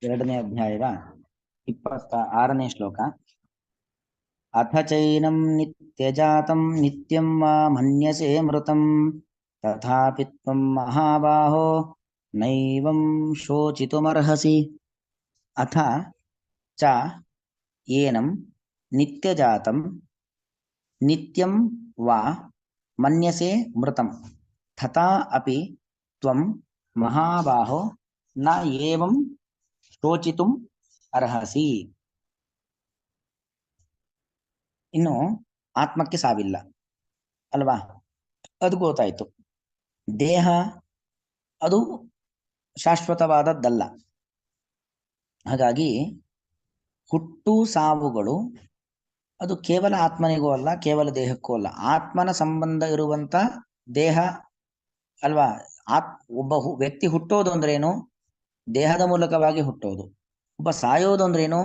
ಎರಡನೇ ಅಧ್ಯಾಯದ 26ನೇ ಶ್ಲೋಕ. ಅಥ ಚೈನಂ ನಿತ್ಯಜಾತಂ ನಿತ್ಯಂ ವಾ ಮನ್ಯಸೆ ಮೃತಂ ತಥಾಪಿ ತ್ವಂ ಮಹಾಬಾಹೋ ನೈವಂ ಶೋಚಿತುಮರ್ಹಸಿ. ಅಥ ಚ ಏನಂ ನಿತ್ಯಜಾತಂ ನಿತ್ಯಂ ವಾ ಮನ್ಯಸೆ ಮೃತಂ ತಥಾ ಅಪಿ ತ್ವಂ ಮಹಾಬಾಹೋ ನ ಏವಂ ಶೋಚಿತುಂ ಅರ್ಹಸಿ. ಇನ್ನು ಆತ್ಮಕ್ಕೆ ಸಾವಿಲ್ಲ ಅಲ್ವಾ, ಅದು ಗೊತ್ತಾಯ್ತು. ದೇಹ ಅದು ಶಾಶ್ವತವಾದದ್ದಲ್ಲ. ಹಾಗಾಗಿ ಹುಟ್ಟು ಸಾವುಗಳು ಅದು ಕೇವಲ ಆತ್ಮನಿಗೂ ಅಲ್ಲ, ಕೇವಲ ದೇಹಕ್ಕೂ ಅಲ್ಲ. ಆತ್ಮನ ಸಂಬಂಧ ಇರುವಂತ ದೇಹ ಅಲ್ವಾ. ಒಬ್ಬ ವ್ಯಕ್ತಿ ಹುಟ್ಟೋದು ಅಂದ್ರೇನು? ದೇಹದ ಮೂಲಕವಾಗಿ ಹುಟ್ಟೋದು. ಒಬ್ಬ ಸಾಯೋದು ಅಂದ್ರೇನು?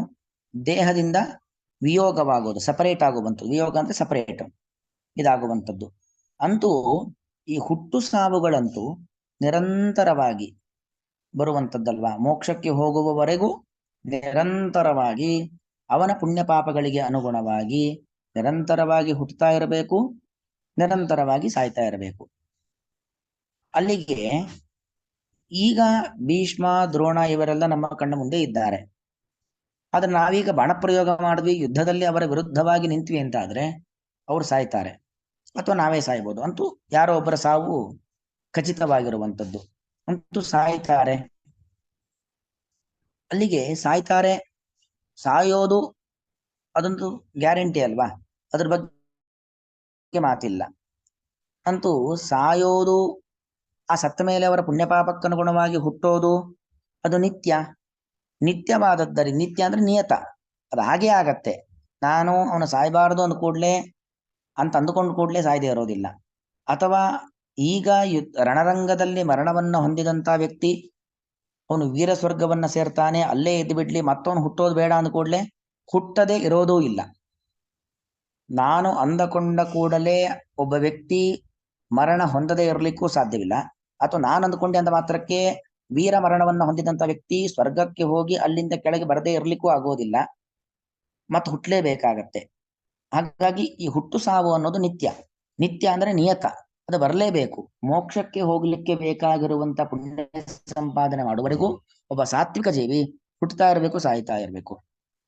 ದೇಹದಿಂದ ವಿಯೋಗವಾಗೋದು, ಸಪರೇಟ್ ಆಗುವಂಥದ್ದು. ವಿಯೋಗ ಅಂದ್ರೆ ಸಪರೇಟ್, ಇದಾಗುವಂಥದ್ದು. ಅಂತೂ ಈ ಹುಟ್ಟು ಸಾವುಗಳಂತೂ ನಿರಂತರವಾಗಿ ಬರುವಂಥದ್ದಲ್ವಾ. ಮೋಕ್ಷಕ್ಕೆ ಹೋಗುವವರೆಗೂ ನಿರಂತರವಾಗಿ ಅವನ ಪುಣ್ಯ ಪಾಪಗಳಿಗೆ ಅನುಗುಣವಾಗಿ ನಿರಂತರವಾಗಿ ಹುಟ್ಟುತ್ತಾ ಇರಬೇಕು, ನಿರಂತರವಾಗಿ ಸಾಯ್ತಾ ಇರಬೇಕು. ಅಲ್ಲಿಗೆ ಈಗ ಭೀಷ್ಮ, ದ್ರೋಣ ಇವರೆಲ್ಲ ನಮ್ಮ ಕಣ್ಣ ಮುಂದೆ ಇದ್ದಾರೆ. ಆದ್ರೆ ನಾವೀಗ ಬಾಣಪ್ರಯೋಗ ಮಾಡಿದ್ವಿ, ಯುದ್ಧದಲ್ಲಿ ಅವರ ವಿರುದ್ಧವಾಗಿ ನಿಂತ್ವಿ ಅಂತ ಆದ್ರೆ ಅವ್ರು ಸಾಯ್ತಾರೆ, ಅಥವಾ ನಾವೇ ಸಾಯ್ಬೋದು. ಅಂತೂ ಯಾರೋ ಒಬ್ಬರ ಸಾವು ಖಚಿತವಾಗಿರುವಂಥದ್ದು. ಅಂತೂ ಸಾಯ್ತಾರೆ. ಅಲ್ಲಿಗೆ ಸಾಯ್ತಾರೆ, ಸಾಯೋದು ಅದೊಂದು ಗ್ಯಾರಂಟಿ ಅಲ್ವಾ, ಅದ್ರ ಬಗ್ಗೆ ಮಾತಿಲ್ಲ. ಅಂತೂ ಸಾಯೋದು, ಆ ಸತ್ತ ಮೇಲೆ ಅವರ ಪುಣ್ಯ ಪಾಪಕ್ಕನುಗುಣವಾಗಿ ಹುಟ್ಟೋದು ಅದು ನಿತ್ಯ. ನಿತ್ಯವಾದದ್ದರಿ, ನಿತ್ಯ ಅಂದ್ರೆ ನಿಯತ, ಅದು ಹಾಗೇ ಆಗತ್ತೆ. ನಾನು ಅವನು ಸಾಯಬಾರದು ಅಂದ ಕೂಡ್ಲೆ ಅಂತ ಅಂದುಕೊಂಡು ಕೂಡ್ಲೆ ಸಾಯದೆ ಇರೋದಿಲ್ಲ. ಅಥವಾ ಈಗ ರಣರಂಗದಲ್ಲಿ ಮರಣವನ್ನ ಹೊಂದಿದಂತ ವ್ಯಕ್ತಿ ಅವನು ವೀರ ಸ್ವರ್ಗವನ್ನ ಸೇರ್ತಾನೆ, ಅಲ್ಲೇ ಎದ್ದು ಬಿಡ್ಲಿ, ಮತ್ತವನು ಹುಟ್ಟೋದು ಬೇಡ ಅಂದ ಕೂಡ್ಲೆ ಹುಟ್ಟದೆ ಇರೋದೂ ಇಲ್ಲ. ನಾನು ಅಂದಕೊಂಡ ಕೂಡಲೇ ಒಬ್ಬ ವ್ಯಕ್ತಿ ಮರಣ ಹೊಂದದೇ ಇರಲಿಕ್ಕೂ ಸಾಧ್ಯವಿಲ್ಲ. ಅಥವಾ ನಾನು ಅಂದುಕೊಂಡೆ ಅಂದ ಮಾತ್ರಕ್ಕೆ ವೀರ ಮರಣವನ್ನ ಹೊಂದಿದಂತ ವ್ಯಕ್ತಿ ಸ್ವರ್ಗಕ್ಕೆ ಹೋಗಿ ಅಲ್ಲಿಂದ ಕೆಳಗೆ ಬರದೇ ಇರಲಿಕ್ಕೂ ಆಗೋದಿಲ್ಲ, ಮತ್ತು ಹುಟ್ಟಲೇಬೇಕಾಗತ್ತೆ. ಹಾಗಾಗಿ ಈ ಹುಟ್ಟು ಸಾವು ಅನ್ನೋದು ನಿತ್ಯ. ನಿತ್ಯ ಅಂದ್ರೆ ನಿಯತ, ಅದು ಬರಲೇಬೇಕು. ಮೋಕ್ಷಕ್ಕೆ ಹೋಗ್ಲಿಕ್ಕೆ ಬೇಕಾಗಿರುವಂತ ಪುಣ್ಯ ಸಂಪಾದನೆ ಮಾಡುವವರೆಗೂ ಒಬ್ಬ ಸಾತ್ವಿಕ ಜೀವಿ ಹುಟ್ಟುತ್ತಾ ಇರಬೇಕು, ಸಾಯ್ತಾ ಇರಬೇಕು.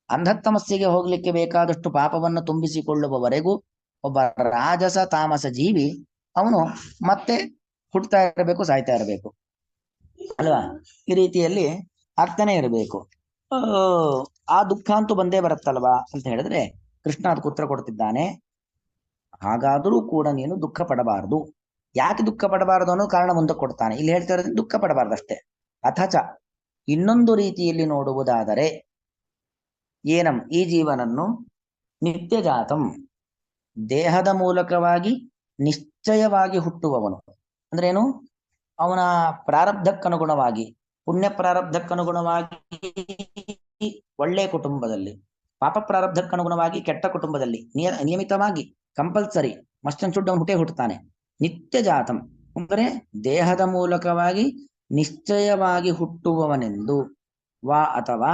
ಅಂಧತಮಸ್ಸಿಗೆ ಹೋಗ್ಲಿಕ್ಕೆ ಬೇಕಾದಷ್ಟು ಪಾಪವನ್ನು ತುಂಬಿಸಿಕೊಳ್ಳುವವರೆಗೂ ಒಬ್ಬ ರಾಜಸ ತಾಮಸ ಜೀವಿ ಅವನು ಮತ್ತೆ ಹುಟ್ಟುತ್ತಾ ಇರಬೇಕು, ಸಾಯ್ತಾ ಇರಬೇಕು ಅಲ್ವಾ. ಈ ರೀತಿಯಲ್ಲಿ ಆಗ್ತಾನೆ ಇರಬೇಕು. ಆ ದುಃಖ ಅಂತೂ ಬಂದೇ ಬರುತ್ತಲ್ವಾ ಅಂತ ಹೇಳಿದ್ರೆ ಕೃಷ್ಣ ಅದಕ್ಕೆ ಉತ್ತರ ಕೊಡ್ತಿದ್ದಾನೆ. ಹಾಗಾದರೂ ಕೂಡ ನೀನು ದುಃಖ ಪಡಬಾರದು. ಯಾಕೆ ದುಃಖ ಪಡಬಾರದು ಅನ್ನೋ ಕಾರಣ ಮುಂದೆ ಕೊಡ್ತಾನೆ. ಇಲ್ಲಿ ಹೇಳ್ತಾ ಇರೋದ್ರೆ ದುಃಖ ಪಡಬಾರ್ದಷ್ಟೇ. ಅಥಚ ಇನ್ನೊಂದು ರೀತಿಯಲ್ಲಿ ನೋಡುವುದಾದರೆ ಏನಂ ಈ ಜೀವನನ್ನು ನಿತ್ಯಜಾತಂ ದೇಹದ ಮೂಲಕವಾಗಿ ನಿಶ್ಚಯವಾಗಿ ಹುಟ್ಟುವವನು ಅಂದ್ರೇನು? ಅವನ ಪ್ರಾರಬ್ಧಕ್ಕನುಗುಣವಾಗಿ, ಪುಣ್ಯ ಪ್ರಾರಬ್ಧಕ್ಕನುಗುಣವಾಗಿ ಒಳ್ಳೆಯ ಕುಟುಂಬದಲ್ಲಿ, ಪಾಪ ಪ್ರಾರಬ್ಧಕ್ಕನುಗುಣವಾಗಿ ಕೆಟ್ಟ ಕುಟುಂಬದಲ್ಲಿ ನಿಯಮಿತವಾಗಿ ಕಂಪಲ್ಸರಿ ಮಸ್ಟ್ ಅಂಡ್ ಶುಡ್ ಅವನು ಹುಟ್ಟುತ್ತಾನೆ. ನಿತ್ಯ ಜಾತಂ ಅಂದರೆ ದೇಹದ ಮೂಲಕವಾಗಿ ನಿಶ್ಚಯವಾಗಿ ಹುಟ್ಟುವವನೆಂದು, ವಾ ಅಥವಾ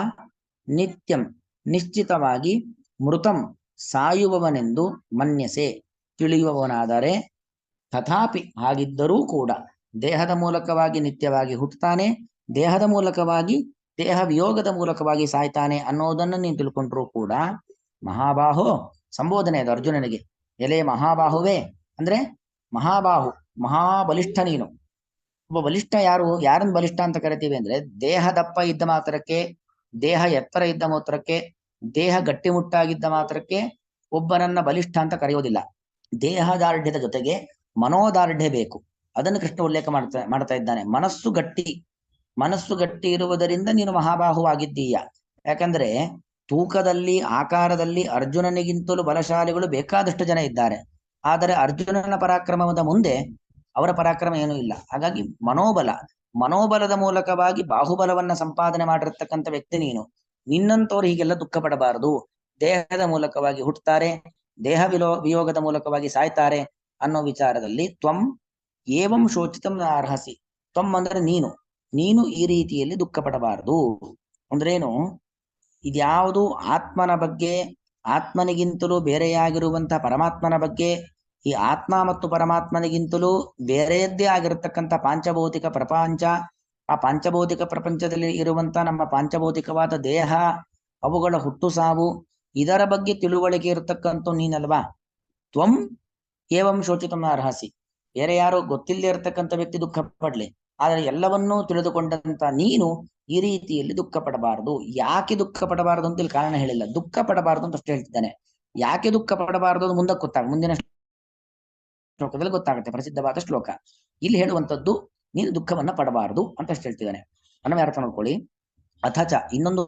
ನಿತ್ಯಂ ನಿಶ್ಚಿತವಾಗಿ, ಮೃತಂ ಸಾಯುವವನೆಂದು ಮನ್ಯಸೆ ತಿಳಿಯುವವನಾದರೆ, ತಥಾಪಿ ಹಾಗಿದ್ದರೂ ಕೂಡ ದೇಹದ ಮೂಲಕವಾಗಿ ನಿತ್ಯವಾಗಿ ಹುಟ್ಟುತ್ತಾನೆ, ದೇಹದ ಮೂಲಕವಾಗಿ ದೇಹ ವಿಯೋಗದ ಮೂಲಕವಾಗಿ ಸಾಯ್ತಾನೆ ಅನ್ನೋದನ್ನು ನೀನು ತಿಳ್ಕೊಂಡ್ರೂ ಕೂಡ, ಮಹಾಬಾಹೋ ಸಂಬೋಧನೆ ಅದು ಅರ್ಜುನನಿಗೆ. ಎಲೆ ಮಹಾಬಾಹುವೇ ಅಂದ್ರೆ ಮಹಾಬಾಹು, ಮಹಾಬಲಿಷ್ಠ ನೀನು. ಒಬ್ಬ ಬಲಿಷ್ಠ ಯಾರನ್ನು ಬಲಿಷ್ಠ ಅಂತ ಕರಿತೀವಿ ಅಂದ್ರೆ, ದೇಹ ದಪ್ಪ ಇದ್ದ ಮಾತ್ರಕ್ಕೆ, ದೇಹ ಎತ್ತರ ಇದ್ದ ಮಾತ್ರಕ್ಕೆ, ದೇಹ ಗಟ್ಟಿಮುಟ್ಟಾಗಿದ್ದ ಮಾತ್ರಕ್ಕೆ ಒಬ್ಬನನ್ನ ಬಲಿಷ್ಠ ಅಂತ ಕರೆಯೋದಿಲ್ಲ. ದೇಹದಾರ್ಢ್ಯದ ಜೊತೆಗೆ ಮನೋದಾರ್ಢ್ಯ ಬೇಕು. ಅದನ್ನು ಕೃಷ್ಣ ಉಲ್ಲೇಖ ಮಾಡ್ತಾ ಇದ್ದಾನೆ. ಮನಸ್ಸು ಗಟ್ಟಿ ಇರುವುದರಿಂದ ನೀನು ಮಹಾಬಾಹುವಾಗಿದ್ದೀಯ. ಯಾಕಂದ್ರೆ ತೂಕದಲ್ಲಿ, ಆಕಾರದಲ್ಲಿ ಅರ್ಜುನನಿಗಿಂತಲೂ ಬಲಶಾಲಿಗಳು ಬೇಕಾದಷ್ಟು ಜನ ಇದ್ದಾರೆ. ಆದರೆ ಅರ್ಜುನನ ಪರಾಕ್ರಮದ ಮುಂದೆ ಅವರ ಪರಾಕ್ರಮ ಏನೂ ಇಲ್ಲ. ಹಾಗಾಗಿ ಮನೋಬಲದ ಮೂಲಕವಾಗಿ ಬಾಹುಬಲವನ್ನ ಸಂಪಾದನೆ ಮಾಡಿರ್ತಕ್ಕಂಥ ವ್ಯಕ್ತಿ ನೀನು. ನಿನ್ನಂತವ್ರು ಹೀಗೆಲ್ಲ ದುಃಖ ಪಡಬಾರದು. ದೇಹದ ಮೂಲಕವಾಗಿ ಹುಟ್ಟುತ್ತಾರೆ, ದೇಹ ವಿಯೋಗದ ಮೂಲಕವಾಗಿ ಸಾಯ್ತಾರೆ ಅನ್ನೋ ವಿಚಾರದಲ್ಲಿ ತ್ವಂ ಏವಂ ಶೋಚಿತಂ ಅರ್ಹಸಿ. ತ್ವಂ ಅಂದ್ರೆ ನೀನು ಈ ರೀತಿಯಲ್ಲಿ ದುಃಖ ಪಡಬಾರದು. ಅಂದ್ರೇನು, ಇದ್ಯಾವುದು ಆತ್ಮನ ಬಗ್ಗೆ, ಆತ್ಮನಿಗಿಂತಲೂ ಬೇರೆಯಾಗಿರುವಂತಹ ಪರಮಾತ್ಮನ ಬಗ್ಗೆ, ಈ ಆತ್ಮ ಮತ್ತು ಪರಮಾತ್ಮನಿಗಿಂತಲೂ ಬೇರೆಯದ್ದೇ ಆಗಿರತಕ್ಕಂಥ ಪಾಂಚಭೌತಿಕ ಪ್ರಪಂಚ, ಆ ಪಾಂಚಭೌತಿಕ ಪ್ರಪಂಚದಲ್ಲಿ ಇರುವಂತ ನಮ್ಮ ಪಾಂಚಭೌತಿಕವಾದ ದೇಹ, ಅವುಗಳ ಹುಟ್ಟು ಸಾವು, ಇದರ ಬಗ್ಗೆ ತಿಳುವಳಿಕೆ ಇರತಕ್ಕಂಥ ನೀನಲ್ವಾ. ತ್ವಂ ಏವಂ ಶೋಚಿತಂ ಅರ್ಹಸಿ. ಬೇರೆ ಯಾರು ಗೊತ್ತಿಲ್ಲದೆ ಇರತಕ್ಕಂಥ ವ್ಯಕ್ತಿ ದುಃಖ ಪಡ್ಲಿ, ಆದರೆ ಎಲ್ಲವನ್ನೂ ತಿಳಿದುಕೊಂಡಂತ ನೀನು ಈ ರೀತಿಯಲ್ಲಿ ದುಃಖ ಪಡಬಾರದು. ಯಾಕೆ ದುಃಖ ಪಡಬಾರದು ಅಂತ ಇಲ್ಲಿ ಕಾರಣ ಹೇಳಿಲ್ಲ, ದುಃಖ ಪಡಬಾರದು ಅಂತ ಅಷ್ಟೇ ಹೇಳ್ತಿದ್ದಾನೆ. ಯಾಕೆ ದುಃಖ ಪಡಬಾರದು ಅದು ಮುಂದಕ್ಕೆ ಮುಂದಿನ ಶ್ಲೋಕದಲ್ಲಿ ಗೊತ್ತಾಗುತ್ತೆ, ಪ್ರಸಿದ್ಧವಾದ ಶ್ಲೋಕ. ಇಲ್ಲಿ ಹೇಳುವಂಥದ್ದು ನೀನು ದುಃಖವನ್ನ ಪಡಬಾರದು ಅಂತ ಅಷ್ಟು ಹೇಳ್ತಿದ್ದಾನೆ. ಅನ್ವಯ ಅರ್ಥ ನೋಡ್ಕೊಳ್ಳಿ. ಅಥಚ ಇನ್ನೊಂದು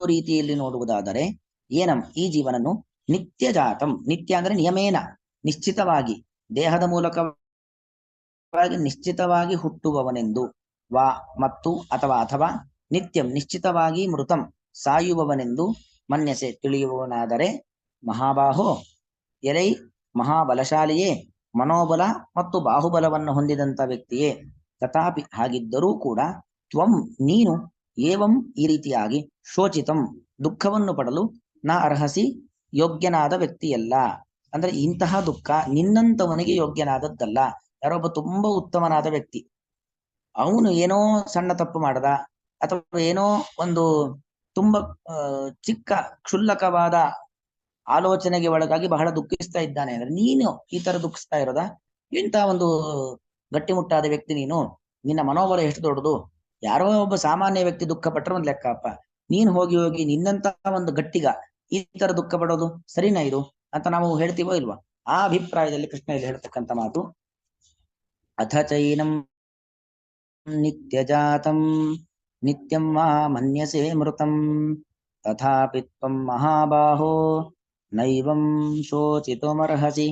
ರೀತಿಯಲ್ಲಿ ನೋಡುವುದಾದರೆ, ಏನಂ ಈ ಜೀವನನ್ನು ನಿತ್ಯ ಜಾತಂ, ನಿತ್ಯ ಅಂದ್ರೆ ನಿಯಮೇನ, ನಿಶ್ಚಿತವಾಗಿ ದೇಹದ ಮೂಲಕವಾಗಿ ನಿಶ್ಚಿತವಾಗಿ ಹುಟ್ಟುವವನೆಂದು, ವಾ ಮತ್ತು ಅಥವಾ ನಿತ್ಯಂ ನಿಶ್ಚಿತವಾಗಿ ಮೃತಂ ಸಾಯುವವನೆಂದು ಮನ್ಯಸೆ ತಿಳಿಯುವವನಾದರೆ, ಮಹಾಬಾಹೋ ಎಲೈ ಮಹಾಬಲಶಾಲಿಯೇ, ಮನೋಬಲ ಮತ್ತು ಬಾಹುಬಲವನ್ನು ಹೊಂದಿದಂತ ವ್ಯಕ್ತಿಯೇ, ತಥಾಪಿ ಹಾಗಿದ್ದರೂ ಕೂಡ ತ್ವಂ ನೀನು ಏವಂ ಈ ರೀತಿಯಾಗಿ ಶೋಚಿತಂ ದುಃಖವನ್ನು ಪಡಲು ನಾ ಅರ್ಹಸಿ ಯೋಗ್ಯನಾದ ವ್ಯಕ್ತಿಯಲ್ಲ. ಅಂದ್ರೆ ಇಂತಹ ದುಃಖ ನಿನ್ನಂತವನಿಗೆ ಯೋಗ್ಯನಾದದ್ದಲ್ಲ. ಯಾರೊಬ್ಬ ತುಂಬಾ ಉತ್ತಮನಾದ ವ್ಯಕ್ತಿ, ಅವನು ಏನೋ ಸಣ್ಣ ತಪ್ಪು ಮಾಡದ, ಅಥವಾ ಏನೋ ಒಂದು ತುಂಬಾ ಚಿಕ್ಕ ಕ್ಷುಲ್ಲಕವಾದ ಆಲೋಚನೆಗೆ ಒಳಗಾಗಿ ಬಹಳ ದುಃಖಿಸ್ತಾ ಇದ್ದಾನೆ ಅಂದ್ರೆ ನೀನು ಈ ತರ ದುಃಖಿಸ್ತಾ ಇರೋದ? ಇಂಥ ಒಂದು ಗಟ್ಟಿಮುಟ್ಟಾದ ವ್ಯಕ್ತಿ ನೀನು, ನಿನ್ನ ಮನೋಬಲ ಎಷ್ಟು ದೊಡ್ಡದು. ಯಾರೋ ಒಬ್ಬ ಸಾಮಾನ್ಯ ವ್ಯಕ್ತಿ ದುಃಖ ಪಟ್ಟರೆ ಒಂದು ಲೆಕ್ಕಪ್ಪ, ನೀನ್ ಹೋಗಿ ಹೋಗಿ ನಿನ್ನಂತ ಒಂದು ಗಟ್ಟಿಗ ಈ ತರ ದುಃಖ ಪಡೋದು ಸರಿನಾ ಇದು ಅಂತ ನಾವು ಹೇಳ್ತೀವೋ ಇಲ್ವಾ? ಆ ಅಭಿಪ್ರಾಯದಲ್ಲಿ ಕೃಷ್ಣ ಇಲ್ಲಿ ಹೇಳ್ತಕ್ಕಂಥ ಮಾತು, ಅಥ ಚೈನಂ ನಿತ್ಯಜಾತಂ ನಿತ್ಯಂ ಮಾ ಮನ್ಯಸೆ ಮೃತಂ ತಥಾಪಿ ತ್ವಂ ಮಹಾಬಾಹೋ ನೈವಂ ಶೋಚಿತುಮರ್ಹಸಿ